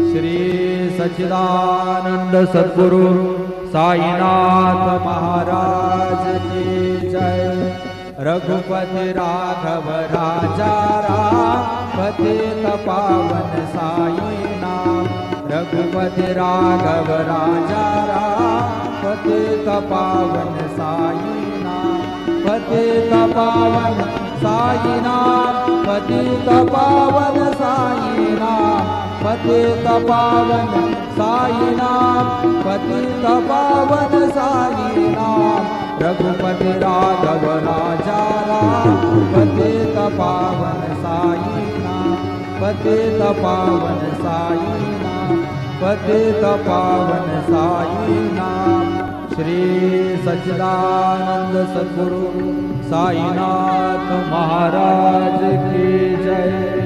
श्री सच्चिदानंद सद्गुरु साईनाथ महाराज की जय। रघुपति राघव राजा राम पतित पावन साई नाम। रघुपति राघव राजा राम पतित पावन साई नाम। पतित पावन साई नाम। पतित पावन साई नाम। पतित पावन साई नाम। पतित पावन साई नाम। रघुपति राघव राजा राम पतित पावन साई नाम। पतित पावन साई नाम। पतित पावन साई नाम। श्री सच्चिदानंद सद्गुरु साईनाथ महाराज की जय।